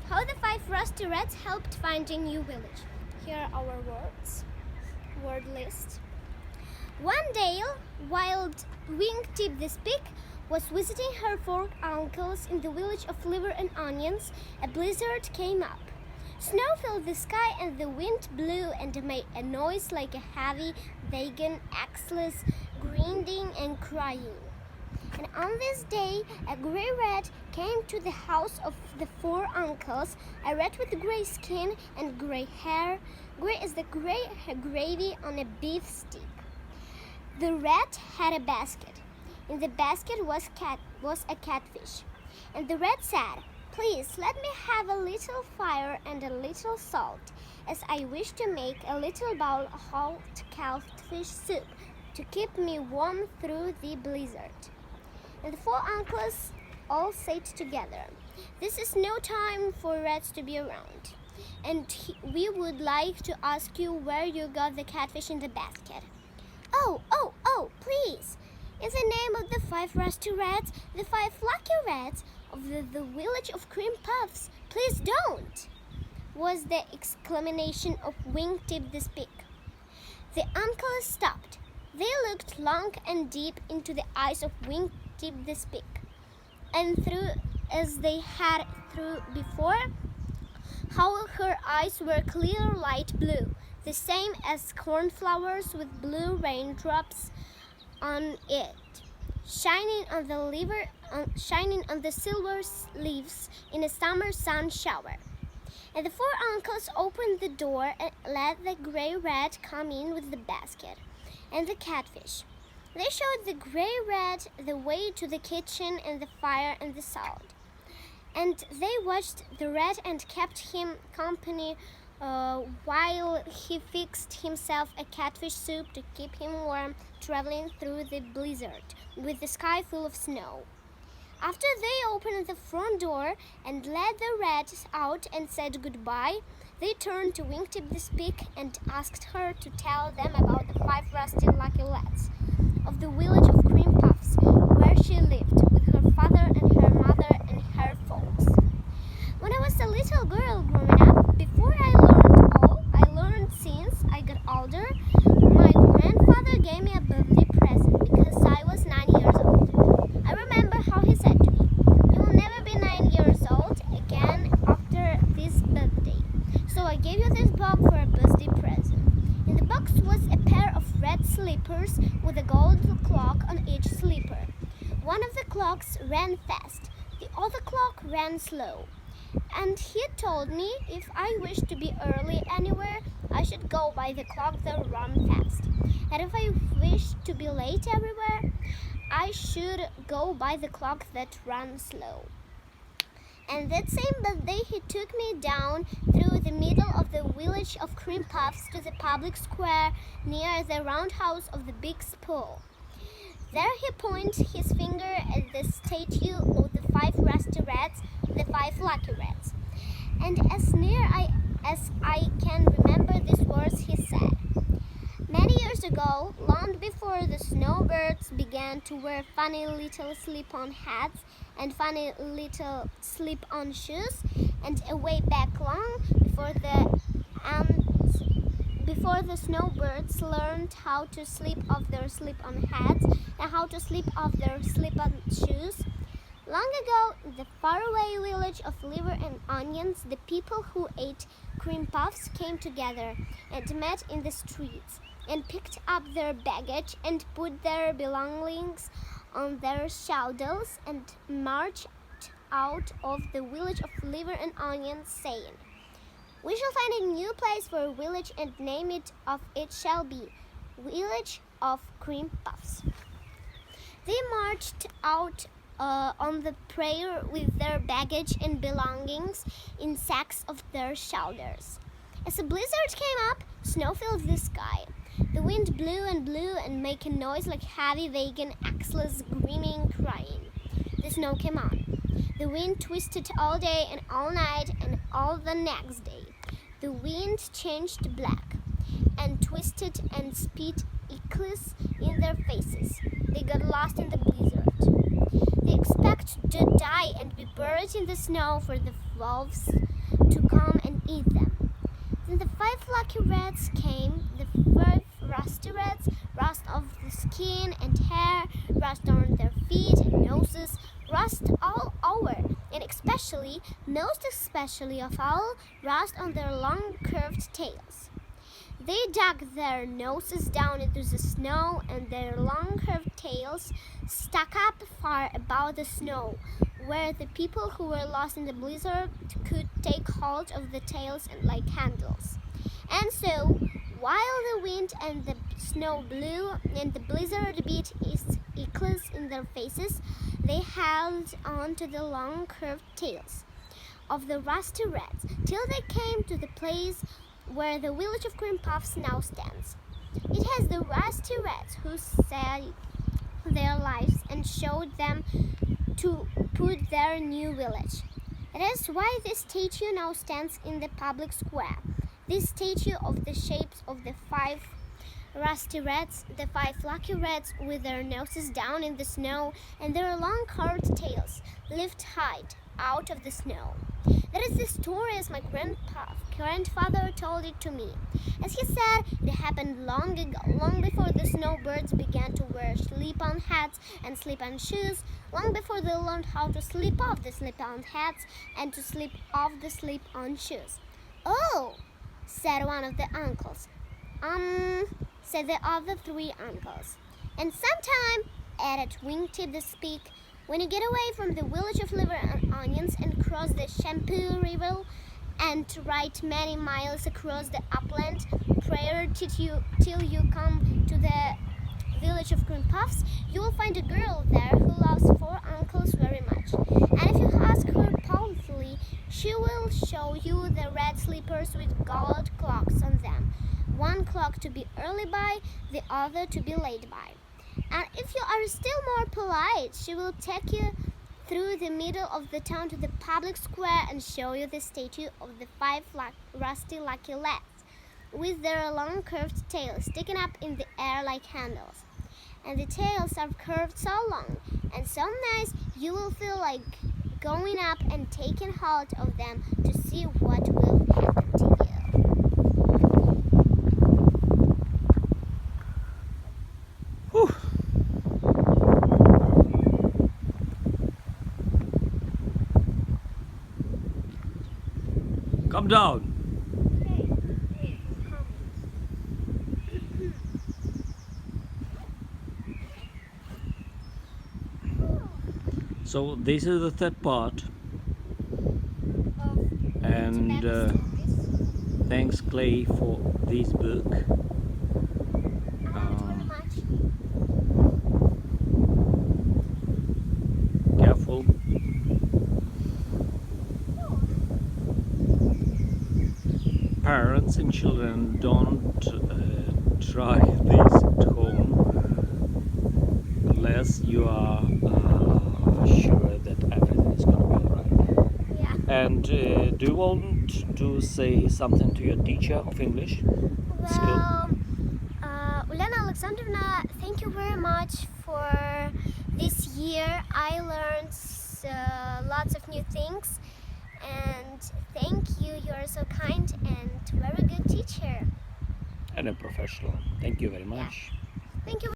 How the 5 rusty rats helped find a new village. Here are our words. Word list. One day, while Wingtip the Pig was visiting her 4 uncles in the village of Liver and Onions, a blizzard came up. Snow filled the sky and the wind blew and made a noise like a heavy wagon axles grinding and crying. And on this day, a grey rat came to the house of the 4 uncles, a rat with grey skin and grey hair. Grey is the grey gravy on a beef stick. The rat had a basket. In the basket was a catfish. And the rat said, "Please let me have a little fire and a little salt, as I wish to make a little bowl of hot catfish soup to keep me warm through the blizzard." And the 4 uncles all said together, "This is no time for rats to be around, and we would like to ask you where you got the catfish in the basket." Oh, please! In the name of the 5 rusty rats, the 5 lucky rats of the village of Cream Puffs, please don't! Was the exclamation of Wingtip the Pig. The uncles stopped. They looked long and deep into the eyes of Wingtip the Pig, and through as they had through before, how her eyes were clear light blue, the same as cornflowers with blue raindrops on it, shining on the silver leaves in a summer sun shower. And the 4 uncles opened the door and let the grey rat come in with the basket and the catfish. They showed the grey rat the way to the kitchen and the fire and the salt. And they watched the rat and kept him company while he fixed himself a catfish soup to keep him warm, traveling through the blizzard with the sky full of snow. After they opened the front door and let the rat out and said goodbye, they turned to Wingtip the Pig and asked her to tell them about the 5 lucky rats of the village of Cream Puffs, where she lived with her father and her mother and her folks. When I was a little girl growing up, before I learned all I learned since I got older, my grandfather gave me a birthday present because I was 9 years old. I remember how he said to me, "You will never be 9 years old again after this birthday. So I gave you this box for a birthday present." In the box was a pair of red slippers with a gold clock on each slipper. One of the clocks ran fast, the other clock ran slow. And he told me if I wished to be early anywhere, I should go by the clock that ran fast. And if I wished to be late everywhere, I should go by the clock that ran slow. And that same birthday, he took me down through the middle of the village of Cream Puffs to the public square near the roundhouse of the big pool. There he pointed his finger at the statue of the 5 rusty rats, the 5 lucky rats. And as near as I can remember these words, he said, "Many years ago, long before the snowbirds began to wear funny little slip-on hats and funny little slip-on shoes, and way back long before the snowbirds learned how to slip off their slip-on hats and how to slip off their slip-on shoes, long ago, in the faraway village of Liver and Onions, the people who ate cream puffs came together and met in the streets and picked up their baggage and put their belongings on their shoulders and marched out of the village of Liver and Onions, saying, 'We shall find a new place for a village and name it of it shall be Village of Cream Puffs.' They marched out on the prayer with their baggage and belongings in sacks of their shoulders. As a blizzard came up, snow filled the sky. The wind blew and made a noise like heavy wagon axles screaming, crying. The snow came on. The wind twisted all day and all night and all the next day. The wind changed black and twisted and spit ichus in their faces. They got lost in the blizzard. They expected to die and be buried in the snow, for the wolves to come and eat them. Then the 5 lucky rats came, the 5 rusty rats, rust off the skin and hair, rust on their feet and noses, rust all over, and most especially of all, rust on their long curved tails. They dug their noses down into the snow, and their long curved tails stuck up far above the snow, where the people who were lost in the blizzard could take hold of the tails and like handles. And so, while the wind and the snow blew and the blizzard beat its icicles in their faces, they held on to the long curved tails of the rusty rats till they came to the place where the village of cream puffs now stands. It has the rusty rats who saved their lives and showed them to put their new village. That is why this statue now stands in the public square. This statue of the shapes of the 5 rusty rats, the 5 lucky rats with their noses down in the snow and their long curved tails lift high out of the snow. That is the story as my grandfather told it to me. As he said, it happened long ago, long before the snowbirds began to wear slip-on hats and slip-on shoes, long before they learned how to slip off the slip-on hats and to slip off the slip-on shoes. "Oh," said one of the uncles. Said the other 3 uncles. "And sometime," added Wingtip the Speak, "when you get away from the village of liver and onions and cross the Shampoo River and ride many miles across the upland prairie till you come to the village of cream puffs, you will find a girl there who loves 4 uncles very much. And if you ask her politely, she will show you the red slippers with gold clocks on them. One clock to be early by, the other to be late by. And if you are still more polite, she will take you through the middle of the town to the public square and show you the statue of the 5 rusty lucky lads, with their long curved tails sticking up in the air like handles. And the tails are curved so long and so nice, you will feel like going up and taking hold of them to see what will happen to you." Whew. Come down. So this is the 3rd part, and thanks Clay for this book. Careful. Parents and children, don't try this at home unless you are sure that everything is going to be alright. Yeah. And do you want to say something to your teacher of English? Well, Ulena Alexandrovna, thank you very much for this year. I learned lots of new things, and thank you. You are so kind and very good teacher. And a professional. Thank you very much. Thank you.